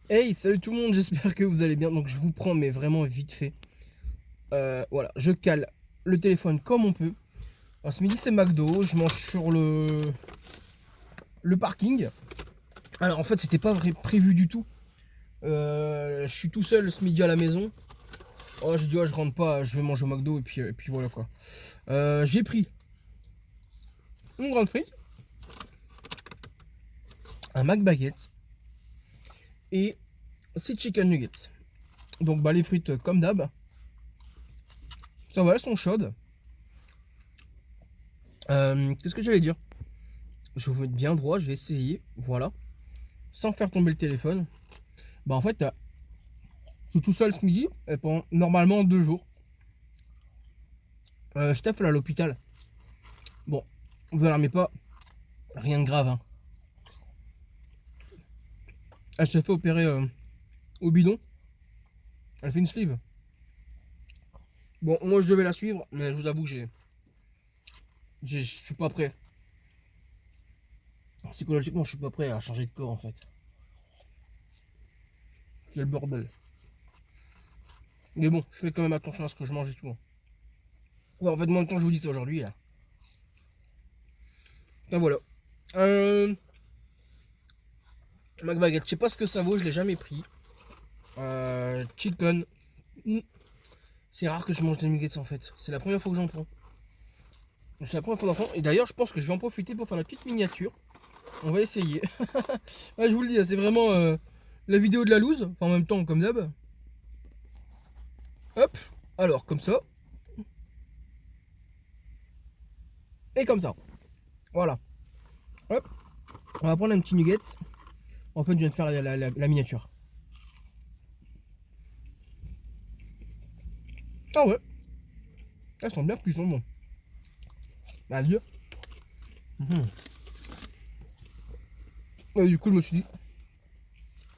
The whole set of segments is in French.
Hey, salut tout le monde, j'espère que vous allez bien. Donc je vous prends, mais vraiment vite fait. Voilà, je cale le téléphone comme on peut. Alors, ce midi c'est McDo, je mange sur le parking. Alors en fait c'était pas prévu du tout. Je suis tout seul ce midi à la maison. Oh, j'ai dit, oh, je rentre pas, je vais manger au McDo et puis voilà quoi. J'ai pris une grande frite, un McBaguette et 6 chicken nuggets. Donc bah les frites comme d'hab, ça va, elles sont chaudes. Qu'est-ce que j'allais dire? Je vais vous mettre bien droit, je vais essayer, voilà, sans faire tomber le téléphone. Bah en fait, je suis tout seul ce midi, et pendant normalement 2 jours. Steph elle est à l'hôpital. Bon, vous alarmez pas, rien de grave. Hein. Elle s'est fait opérer au bidon, elle fait une sleeve. Bon, moi je devais la suivre, mais je vous avoue que je suis pas prêt. Psychologiquement, je suis pas prêt à changer de corps en fait. C'est le bordel. Mais bon, je fais quand même attention à ce que je mange et tout. Hein. Ouais, en fait, moi, en même temps, je vous dis ça aujourd'hui. Là. Ben voilà. Euh, McBaguette, je sais pas ce que ça vaut, je l'ai jamais pris. Chicken. Mm. C'est rare que je mange des nuggets en fait. C'est la première fois que j'en prends. C'est la première fois d'en prendre. Et d'ailleurs, je pense que je vais en profiter pour faire la petite miniature. On va essayer. Ouais, je vous le dis, c'est vraiment la vidéo de la loose. Enfin, en même temps, comme d'hab. Hop. Alors, comme ça. Et comme ça. Voilà. Hop. On va prendre un petit nugget. En fait, je viens de faire la miniature. Ah ouais. Elles sont bien plus bon. Bah, Dieu. Mhm. Et du coup, je me suis dit,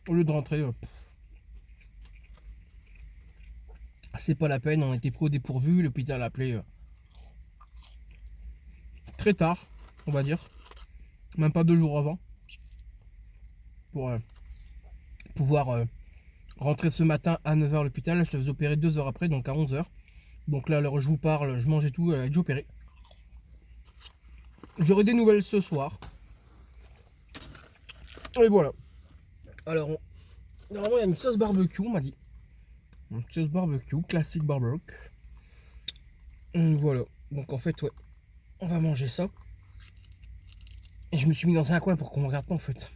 au lieu de rentrer, c'est pas la peine. On était pris au dépourvu. L'hôpital a appelé très tard, on va dire. Même pas 2 jours avant. Pour pouvoir rentrer ce matin à 9h à l'hôpital. Je te faisais opérer 2 heures après, donc à 11h. Donc là, à l'heure où je vous parle, je mange et tout, elle est déjà opérée. J'aurai des nouvelles ce soir. Et voilà. Alors, normalement, il y a une sauce barbecue, on m'a dit. Une sauce barbecue, classique barbecue. Voilà. Donc en fait, ouais, on va manger ça. Et je me suis mis dans un coin pour qu'on ne regarde pas en fait.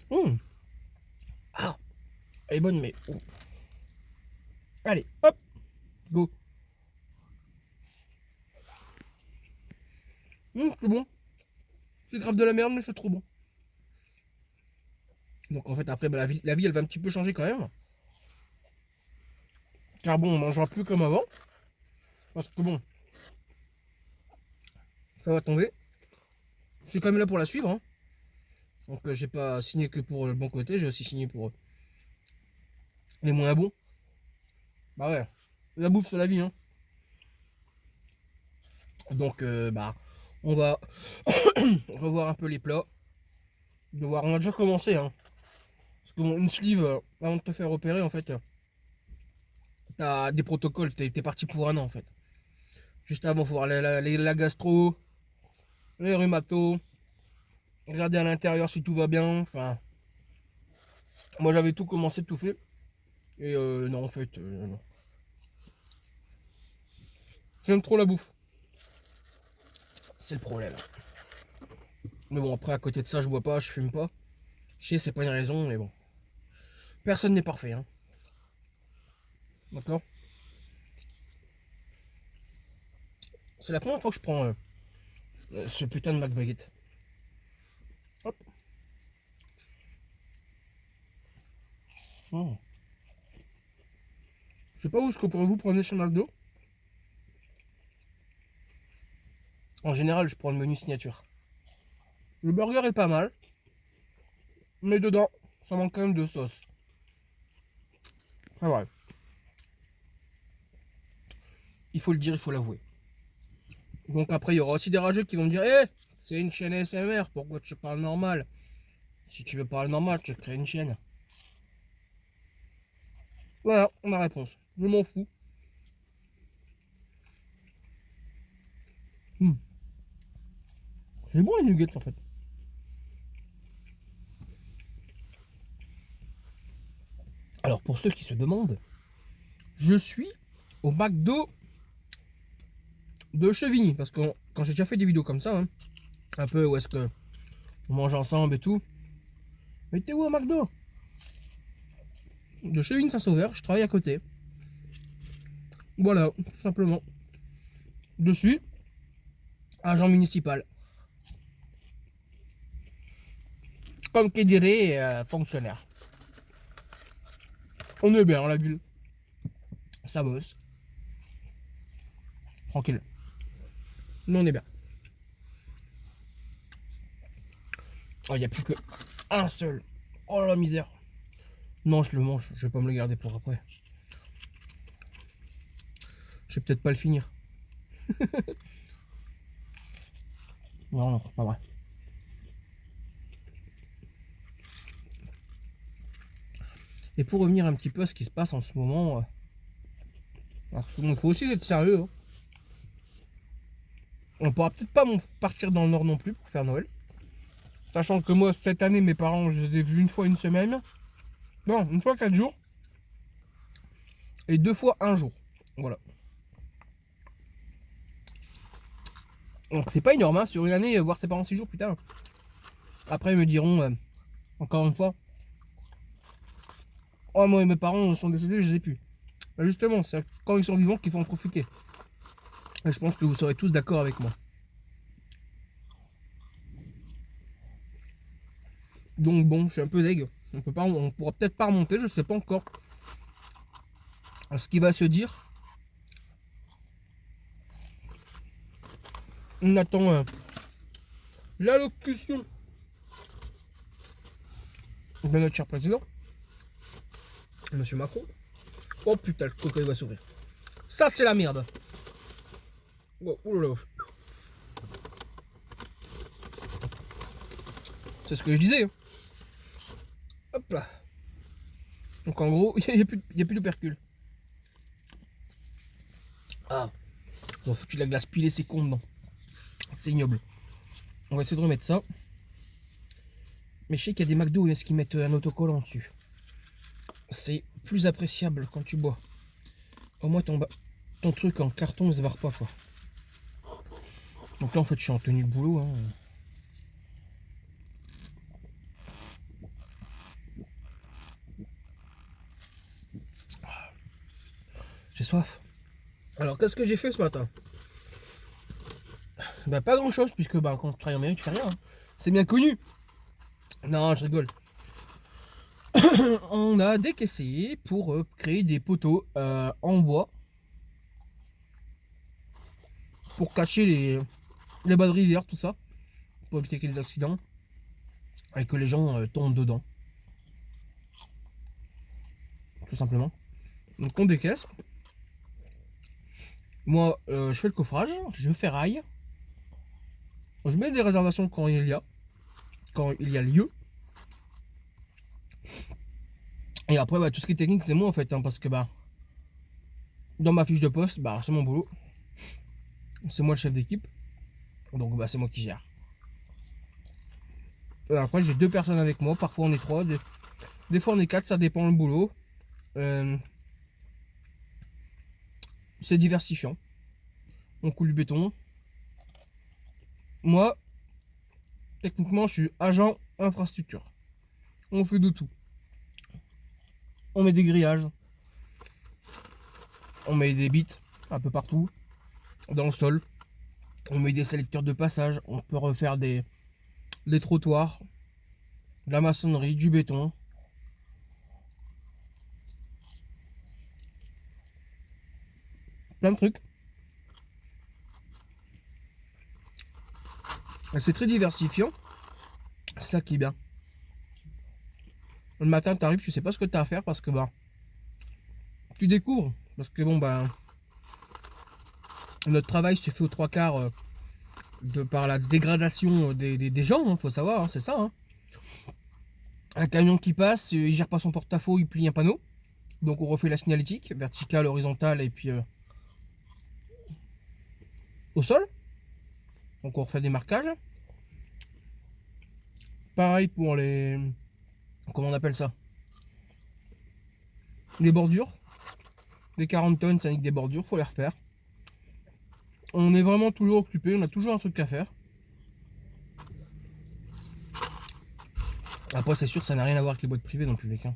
Mmh. Ah, elle est bonne, mais. Oh. Allez, hop, go. C'est bon. C'est grave de la merde, mais c'est trop bon. Donc en fait, après, bah, la vie, elle va un petit peu changer quand même. Car bon, on mangera plus comme avant. Parce que bon, ça va tomber. Je suis quand même là pour la suivre. Hein. Donc j'ai pas signé que pour le bon côté, j'ai aussi signé pour les moins bons. Bah ouais, la bouffe c'est la vie. Hein. Donc bah, on va revoir un peu les plats. On a déjà commencé. Hein. Parce que bon, une sleeve, avant de te faire opérer, en fait, t'as des protocoles, t'es parti pour un an en fait. Juste avant, faut voir la gastro, les rhumatos, regarder à l'intérieur si tout va bien. Enfin, moi j'avais tout commencé, tout fait. Et non, en fait, non. J'aime trop la bouffe. C'est le problème. Mais bon, après, à côté de ça, je bois pas, je fume pas. Je sais, c'est pas une raison, mais bon. Personne n'est parfait, hein. D'accord. C'est la première fois que je prends ce putain de McBaguette. Hop. Oh. Je sais pas où ce que vous prenez chez McDo. En général, je prends le menu signature. Le burger est pas mal, mais dedans, ça manque quand même de sauce. C'est vrai. Il faut le dire, il faut l'avouer. Donc après, il y aura aussi des rageux qui vont me dire, c'est une chaîne ASMR, pourquoi tu parles normal? Si tu veux parler normal, tu crées une chaîne. Voilà ma réponse. Je m'en fous. C'est bon les nuggets en fait. Alors pour ceux qui se demandent, je suis au McDo de Chevigny. Parce que quand j'ai déjà fait des vidéos comme ça, hein, un peu où est-ce que on mange ensemble et tout. Mais t'es où au McDo? De Chevigny-Saint-Sauveur, je travaille à côté. Voilà, tout simplement. Je suis agent municipal. Comme qui dirait fonctionnaire. On est bien, la ville. Ça bosse. Tranquille. Nous, on est bien. Oh, il n'y a plus que un seul. Oh la misère. Non, je le mange. Je vais pas me le garder pour après. Je vais peut-être pas le finir. Non, non, pas vrai. Et pour revenir un petit peu à ce qui se passe en ce moment, il faut aussi être sérieux. Hein. On pourra peut-être pas partir dans le nord non plus pour faire Noël. Sachant que moi, cette année, mes parents, je les ai vus une fois une semaine. Non, une fois 4 jours. Et 2 fois 1 jour. Voilà. Donc c'est pas énorme, hein, sur une année, voir ses parents 6 jours, putain. Après, ils me diront, encore une fois, oh, moi et mes parents sont décédés, je les ai plus. Bah, justement, c'est quand ils sont vivants qu'il faut en profiter. Et je pense que vous serez tous d'accord avec moi. Donc bon, je suis un peu deg. On pourra peut-être pas remonter, je sais pas encore ce qui va se dire. On attend l'allocution de notre cher président, Monsieur Macron. Oh putain, le coco va s'ouvrir. Ça c'est la merde. Oh, oulala. C'est ce que je disais. Hein. Hop là. Donc en gros, il n'y a plus d'opercule. Ah. Ils ont foutu de la glace pilée, c'est con dedans. C'est ignoble. On va essayer de remettre ça. Mais je sais qu'il y a des McDo où est-ce qu'ils mettent un autocollant dessus. C'est plus appréciable quand tu bois. Au moins ton truc en carton ne se barre pas quoi. Donc là en fait je suis en tenue de boulot. Hein. J'ai soif. Alors qu'est-ce que j'ai fait ce matin? Bah pas grand chose puisque bah, quand tu travailles en mairie tu fais rien. Hein. C'est bien connu. Non je rigole. On a décaissé pour créer des poteaux en bois. Pour cacher les bas de rivière, tout ça. Pour éviter qu'il y ait des accidents. Et que les gens tombent dedans. Tout simplement. Donc on décaisse. Moi, je fais le coffrage, je ferraille. Je mets des réservations quand il y a lieu. Et après, bah, tout ce qui est technique, c'est moi en fait, hein, parce que bah, dans ma fiche de poste, bah, c'est mon boulot. C'est moi le chef d'équipe. Donc bah, c'est moi qui gère. Et après, j'ai 2 personnes avec moi. Parfois, on est 3. Des fois, on est 4. Ça dépend le boulot. C'est diversifiant. On coule du béton. Moi, techniquement, je suis agent infrastructure. On fait de tout. On met des grillages. On met des bites un peu partout. Dans le sol. On met des sélecteurs de passage. On peut refaire des trottoirs. De la maçonnerie, du béton. Plein de trucs. C'est très diversifiant. C'est ça qui est bien. Le matin, tu arrives, tu sais pas ce que tu as à faire parce que bah, tu découvres. Parce que bon, bah, notre travail se fait aux 3/4 par la dégradation des gens, hein, faut savoir, hein, c'est ça. Hein. un camion qui passe, il gère pas son porte-à-faux, il plie un panneau. Donc on refait la signalétique, verticale, horizontale et puis au sol. Donc on refait des marquages. Pareil pour les... Comment on appelle ça? Les bordures. Des 40 tonnes, ça nique des bordures, faut les refaire. On est vraiment toujours occupé, on a toujours un truc à faire. Après c'est sûr que ça n'a rien à voir avec les boîtes privées dans le public. Hein.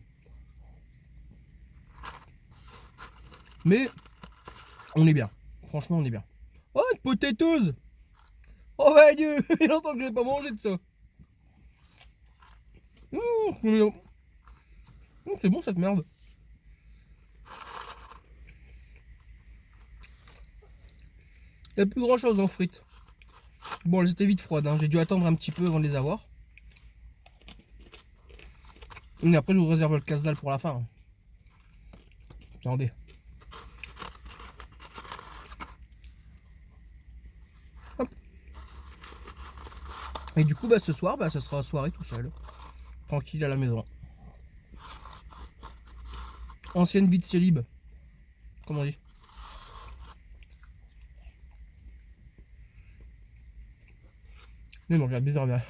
Mais on est bien. Franchement on est bien. Oh une potatoes. Oh bah Dieu. Il y a longtemps que je n'ai pas mangé de ça. C'est bon cette merde. Il n'y a plus grand chose en frites. Bon elles étaient vite froides, hein. J'ai dû attendre un petit peu avant de les avoir. Mais après je vous réserve le casse-dalle pour la fin. Hein. Attendez. Hop. Et du coup bah ce soir bah ce sera soirée tout seul. Tranquille à la maison. Ancienne vie de célib. Comment on dit? Mais non, regarde bizarre derrière.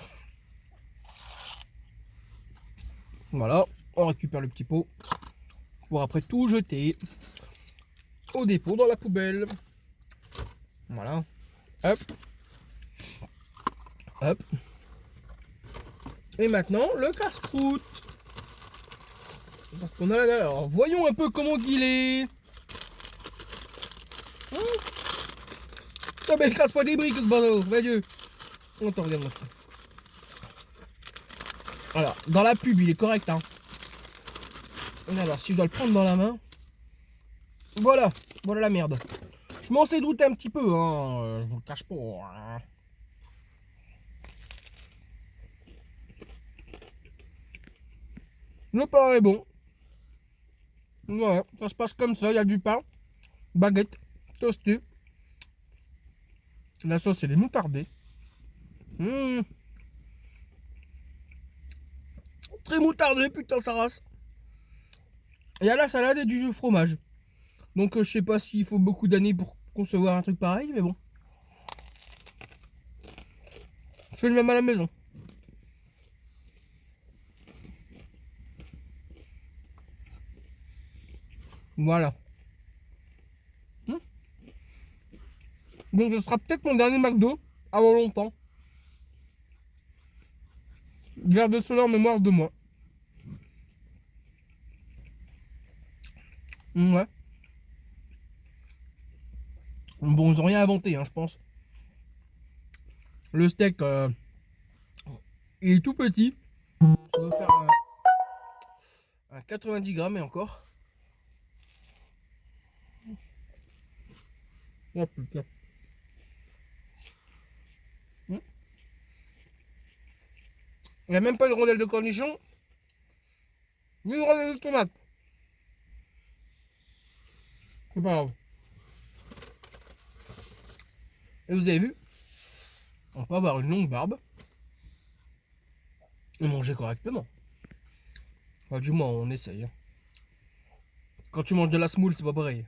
Voilà, on récupère le petit pot pour après tout jeter au dépôt dans la poubelle. Voilà. Hop. Hop. Et maintenant, le casse-croûte. Parce qu'on a là. Alors, voyons un peu comment il est. Ah ben, il casse pas des briques, ce bordel. Va Dieu. On t'en regarde, mon frère. Alors, dans la pub, il est correct, hein. Alors, si je dois le prendre dans la main. Voilà. Voilà la merde. Je m'en sais douter un petit peu, hein. Je vous le cache pas. Hein. Le pain est bon. Ouais, ça se passe comme ça. Il y a du pain, baguette, toasté. La sauce, elle est moutardée. Très moutardé, putain, ça race. Il y a la salade et du jus fromage. Donc je sais pas s'il faut beaucoup d'années pour concevoir un truc pareil, mais bon. Je fais le même à la maison. Voilà. Donc ce sera peut-être mon dernier McDo avant longtemps. Gardez cela en mémoire de moi. Ouais. Bon, ils ont rien inventé, hein, je pense. Le steak, il est tout petit. Ça doit faire un 90 grammes et encore. Oh putain. Il n'y a même pas une rondelle de cornichon, ni une rondelle de tomate. C'est pas grave. Et vous avez vu, on peut avoir une longue barbe et manger correctement. Enfin, du moins, on essaye. Hein. Quand tu manges de la semoule, c'est pas pareil.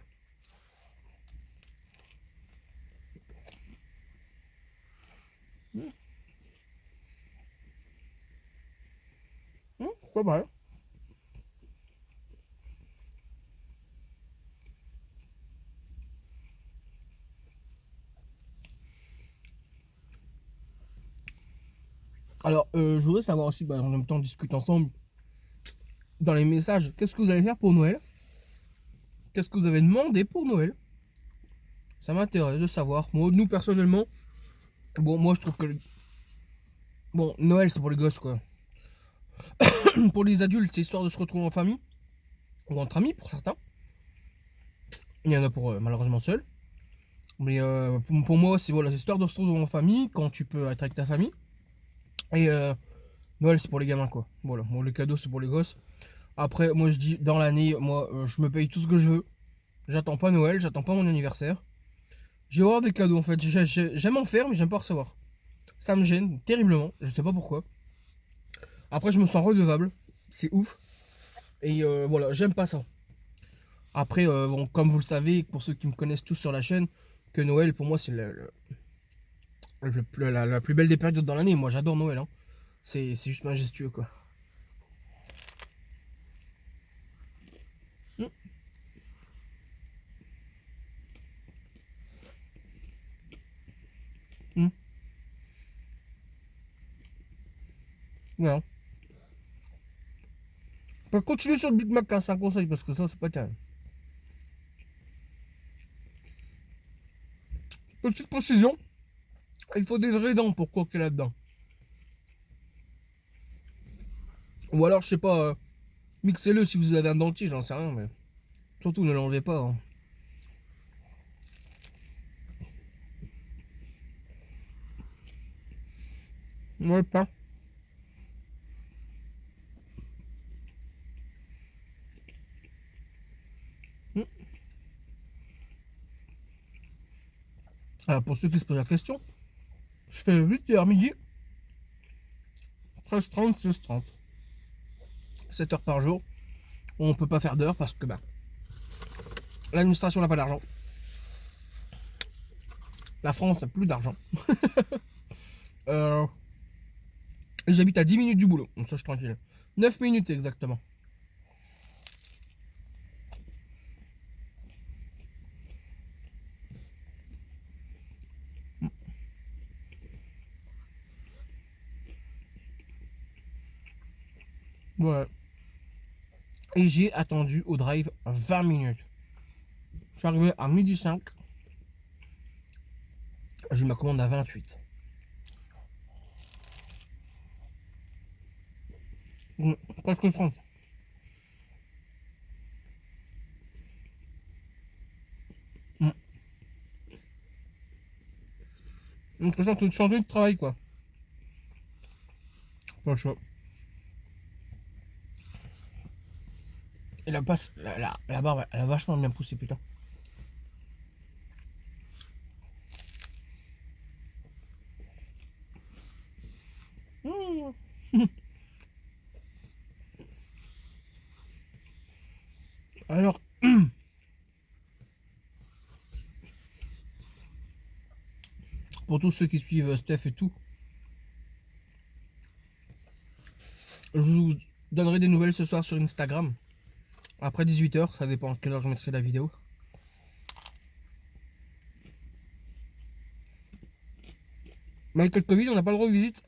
Pas mal. Alors, je voudrais savoir aussi, bah, en même temps, on discute ensemble dans les messages, qu'est-ce que vous allez faire pour Noël? Qu'est-ce que vous avez demandé pour Noël? Ça m'intéresse de savoir. Moi, nous, personnellement, bon, moi, je trouve que... Bon, Noël, c'est pour les gosses, quoi. Pour les adultes, c'est histoire de se retrouver en famille. Ou entre amis, pour certains. Il y en a pour, malheureusement, seuls. Mais pour moi, c'est voilà, histoire de se retrouver en famille, quand tu peux être avec ta famille. Et Noël, c'est pour les gamins, quoi. Voilà, bon, les cadeaux, c'est pour les gosses. Après, moi, je dis, dans l'année, moi, je me paye tout ce que je veux. J'attends pas Noël, j'attends pas mon anniversaire. Je vais avoir des cadeaux, en fait. J'aime en faire, mais j'aime pas recevoir. Ça me gêne terriblement, je sais pas pourquoi. Après, je me sens redevable. C'est ouf. Et voilà, j'aime pas ça. Après, bon, comme vous le savez, pour ceux qui me connaissent tous sur la chaîne, que Noël, pour moi, c'est la plus belle des périodes dans l'année. Moi, j'adore Noël. Hein. C'est juste majestueux, quoi. Mm. Mm. Voilà. On peut continuer sur le Big Mac, hein, c'est un conseil, parce que ça, c'est pas terrible. Petite précision, il faut des vraies dents pour croquer là-dedans. Ou alors, je sais pas, mixez-le si vous avez un dentier, j'en sais rien, mais surtout ne l'enlevez pas. Hein. Ouais, pas. Mm. Alors, pour ceux qui se posent la question, je fais 8h midi, 13h30, 16h30. 7 heures par jour. On peut pas faire d'heures parce que bah, l'administration n'a pas d'argent. La France n'a plus d'argent. Euh, et j'habite à 10 minutes du boulot, donc ça je suis tranquille. 9 minutes exactement. Ouais. Et j'ai attendu au drive 20 minutes. Je suis arrivé à midi 5. J'ai eu ma commande à 28. Presque 30. Donc ça, c'est de changer de travail quoi. Pas le choix. Et la passe, la barbe, elle a vachement bien poussé putain. Mmh. Alors, pour tous ceux qui suivent Steph et tout, je vous donnerai des nouvelles ce soir sur Instagram. Après 18h, ça dépend à quelle heure je mettrai la vidéo. Mais avec le Covid, on n'a pas le droit aux visites.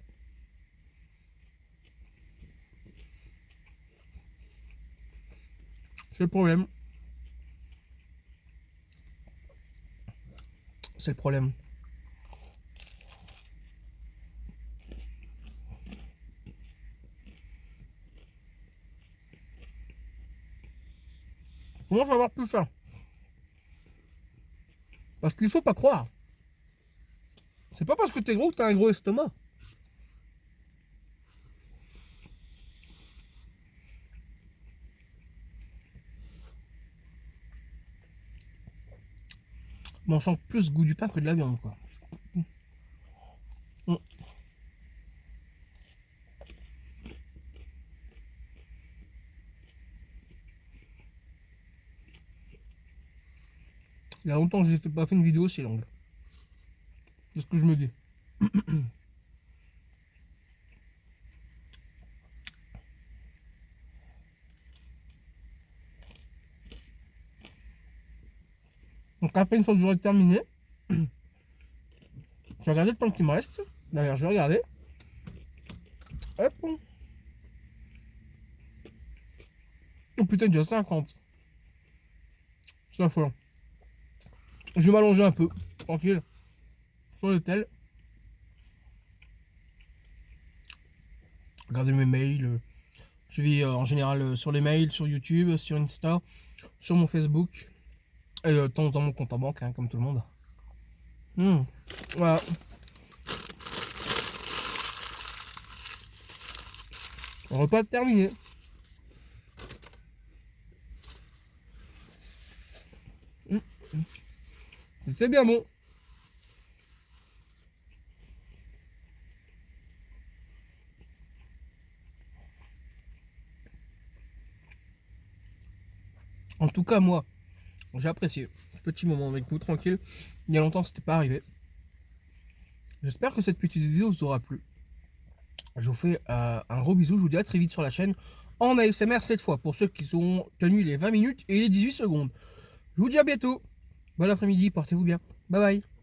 C'est le problème. C'est le problème. Comment ça va avoir plus faim? Parce qu'il faut pas croire. C'est pas parce que t'es gros que t'as un gros estomac. Mais on sent plus le goût du pain que de la viande, quoi. Mm. Il y a longtemps que j'ai pas fait une vidéo aussi longue. C'est ce que je me dis. Donc après, une fois que j'aurai terminé, je vais regarder le temps qui me reste. D'ailleurs, je vais regarder. Hop. Oh putain, déjà 50. C'est la folle. Je vais m'allonger un peu, tranquille, sur le tel. Regarder mes mails. Je vais en général sur les mails, sur YouTube, sur Insta, sur mon Facebook. Et de temps en temps mon compte en banque, hein, comme tout le monde. Voilà. Repas terminé. Mmh. C'est bien bon. En tout cas, moi, j'ai apprécié ce petit moment avec vous, tranquille. Il y a longtemps que c'était pas arrivé. J'espère que cette petite vidéo vous aura plu. Je vous fais un gros bisou. Je vous dis à très vite sur la chaîne en ASMR cette fois. Pour ceux qui ont tenu les 20 minutes et les 18 secondes. Je vous dis à bientôt. Bon après-midi, portez-vous bien. Bye bye.